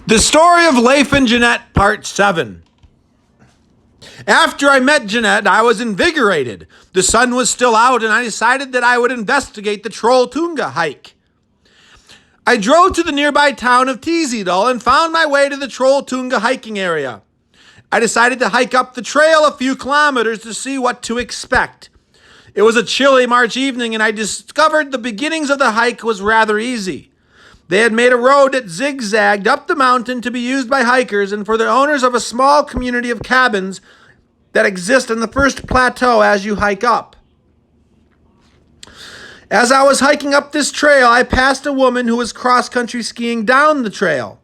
The story of Leif and Jeanett, Part 7. After I met Jeanett, I was invigorated. The sun was still out, and I decided that I would investigate the Trolltunga hike. I drove to the nearby town of Tisidal and found my way to the Trolltunga hiking area. I decided to hike up the trail a few kilometers to see what to expect. It was a chilly March evening, and I discovered the beginnings of the hike was rather easy. They had made a road that zigzagged up the mountain to be used by hikers and for the owners of a small community of cabins that exist on the first plateau as you hike up. As I was hiking up this trail, I passed a woman who was cross-country skiing down the trail.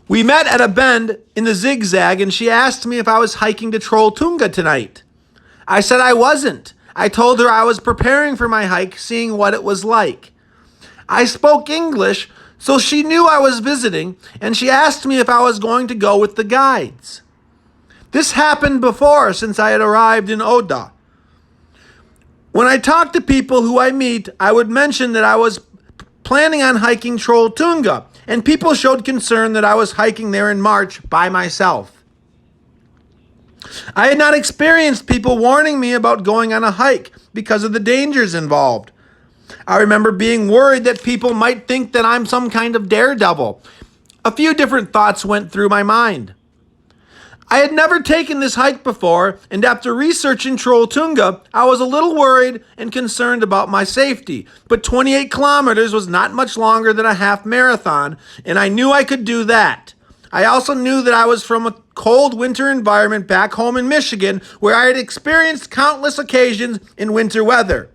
We met at a bend in the zigzag, and she asked me if I was hiking to Trolltunga tonight. I said I wasn't. I told her I was preparing for my hike, seeing what it was like. I spoke English, so she knew I was visiting, and she asked me if I was going to go with the guides. This happened before, since I had arrived in Oda. When I talk to people who I meet, I would mention that I was planning on hiking Trolltunga, and people showed concern that I was hiking there in March by myself. I had not experienced people warning me about going on a hike because of the dangers involved. I remember being worried that people might think that I'm some kind of daredevil. A few different thoughts went through my mind. I had never taken this hike before, and after researching Trolltunga, I was a little worried and concerned about my safety. But 28 kilometers was not much longer than a half marathon, and I knew I could do that. I also knew that I was from a cold winter environment back home in Michigan, where I had experienced countless occasions in winter weather.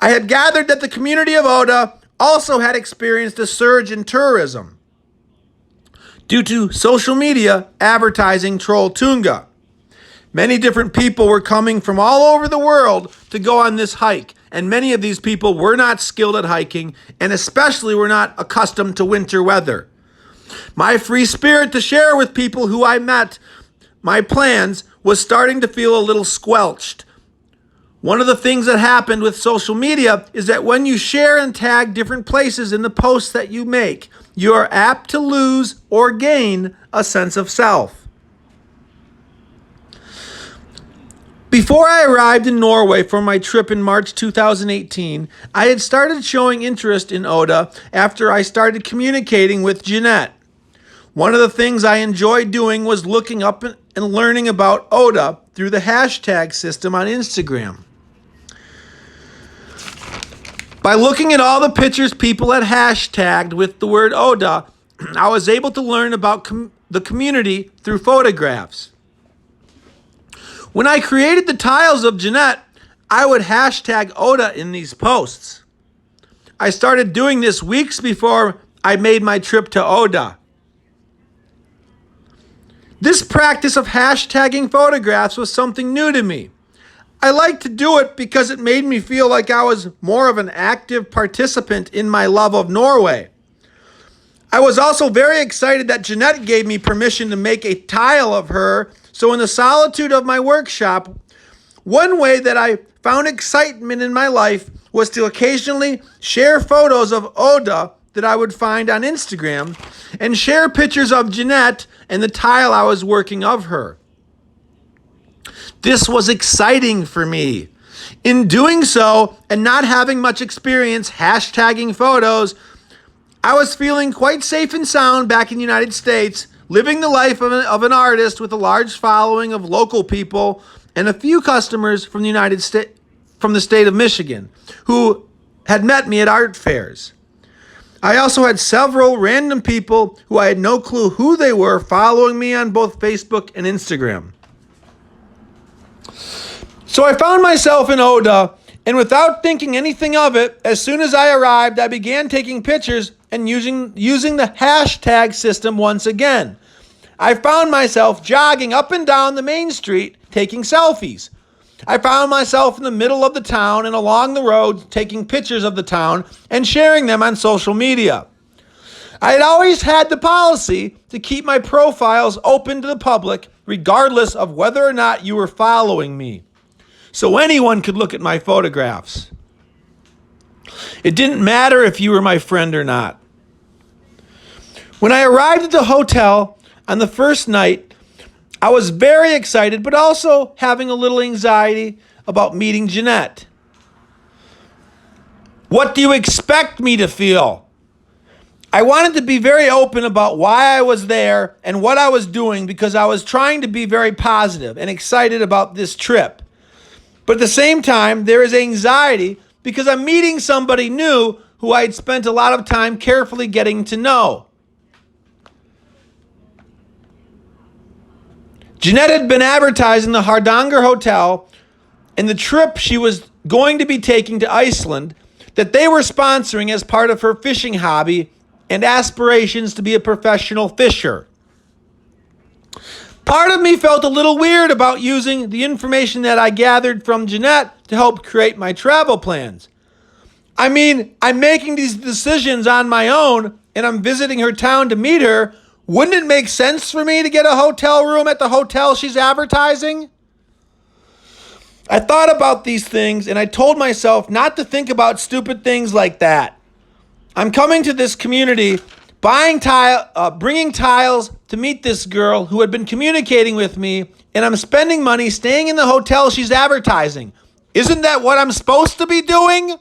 I had gathered that the community of Oda also had experienced a surge in tourism due to social media advertising Trolltunga. Many different people were coming from all over the world to go on this hike, and many of these people were not skilled at hiking and especially were not accustomed to winter weather. My free spirit to share with people who I met my plans was starting to feel a little squelched. One of the things that happened with social media is that when you share and tag different places in the posts that you make, you are apt to lose or gain a sense of self. Before I arrived in Norway for my trip in March 2018, I had started showing interest in Oda after I started communicating with Jeanett. One of the things I enjoyed doing was looking up and learning about Oda through the hashtag system on Instagram. By looking at all the pictures people had hashtagged with the word Oda, I was able to learn about the community through photographs. When I created the tiles of Jeanett, I would hashtag Oda in these posts. I started doing this weeks before I made my trip to Oda. This practice of hashtagging photographs was something new to me. I liked to do it because it made me feel like I was more of an active participant in my love of Norway. I was also very excited that Jeanett gave me permission to make a tile of her, so in the solitude of my workshop, one way that I found excitement in my life was to occasionally share photos of Oda that I would find on Instagram and share pictures of Jeanett and the tile I was working of her. This was exciting for me. In doing so and not having much experience hashtagging photos, I was feeling quite safe and sound back in the United States, living the life of an artist with a large following of local people and a few customers from the state of Michigan who had met me at art fairs. I also had several random people who I had no clue who they were following me on both Facebook and Instagram. So I found myself in Oda, and without thinking anything of it, as soon as I arrived, I began taking pictures and using the hashtag system once again. I found myself jogging up and down the main street taking selfies. I found myself in the middle of the town and along the road taking pictures of the town and sharing them on social media. I had always had the policy to keep my profiles open to the public, regardless of whether or not you were following me, so anyone could look at my photographs. It didn't matter if you were my friend or not. When I arrived at the hotel on the first night, I was very excited, but also having a little anxiety about meeting Jeanett. What do you expect me to feel? I wanted to be very open about why I was there and what I was doing because I was trying to be very positive and excited about this trip. But at the same time, there is anxiety because I'm meeting somebody new who I'd spent a lot of time carefully getting to know. Jeanett had been advertising the Hardanger Hotel and the trip she was going to be taking to Iceland that they were sponsoring as part of her fishing hobby and aspirations to be a professional fisher. Part of me felt a little weird about using the information that I gathered from Jeanett to help create my travel plans. I mean, I'm making these decisions on my own and I'm visiting her town to meet her. Wouldn't it make sense for me to get a hotel room at the hotel she's advertising? I thought about these things and I told myself not to think about stupid things like that. I'm coming to this community, bringing tiles to meet this girl who had been communicating with me, and I'm spending money staying in the hotel she's advertising. Isn't that what I'm supposed to be doing?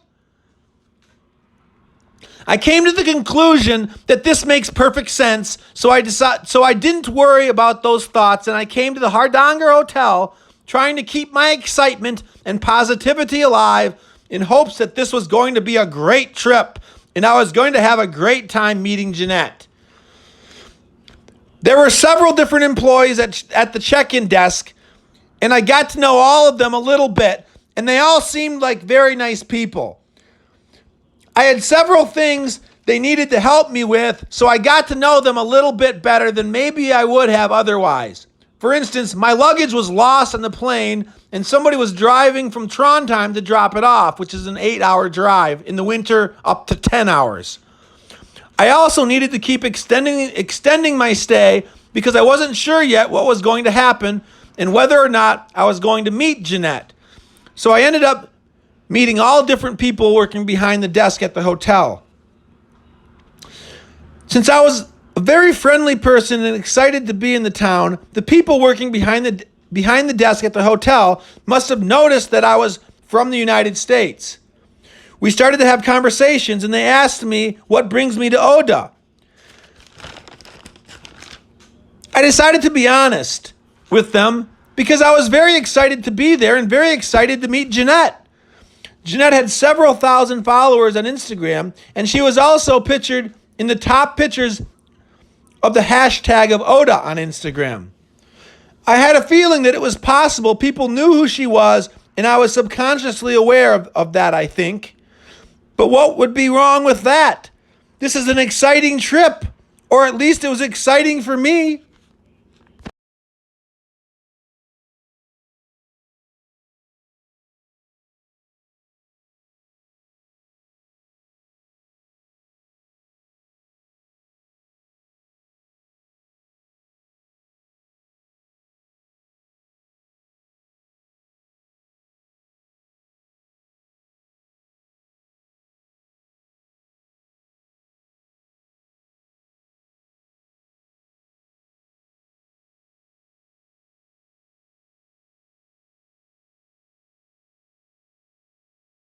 I came to the conclusion that this makes perfect sense, so I didn't worry about those thoughts, and I came to the Hardanger Hotel trying to keep my excitement and positivity alive in hopes that this was going to be a great trip and I was going to have a great time meeting Jeanett. There were several different employees at the check-in desk, and I got to know all of them a little bit, and they all seemed like very nice people. I had several things they needed to help me with, so I got to know them a little bit better than maybe I would have otherwise. For instance, my luggage was lost on the plane, and somebody was driving from Trondheim to drop it off, which is an 8-hour drive, in the winter up to 10 hours. I also needed to keep extending my stay because I wasn't sure yet what was going to happen and whether or not I was going to meet Jeanett. So I ended up meeting all different people working behind the desk at the hotel. Since I was a very friendly person and excited to be in the town, the people working behind the desk at the hotel must have noticed that I was from the United States. We started to have conversations and they asked me what brings me to Oda. I decided to be honest with them because I was very excited to be there and very excited to meet Jeanett. Jeanett had several thousand followers on Instagram, and she was also pictured in the top pictures of the hashtag of Oda on Instagram. I had a feeling that it was possible people knew who she was, and I was subconsciously aware of that, I think. But what would be wrong with that? This is an exciting trip, or at least it was exciting for me.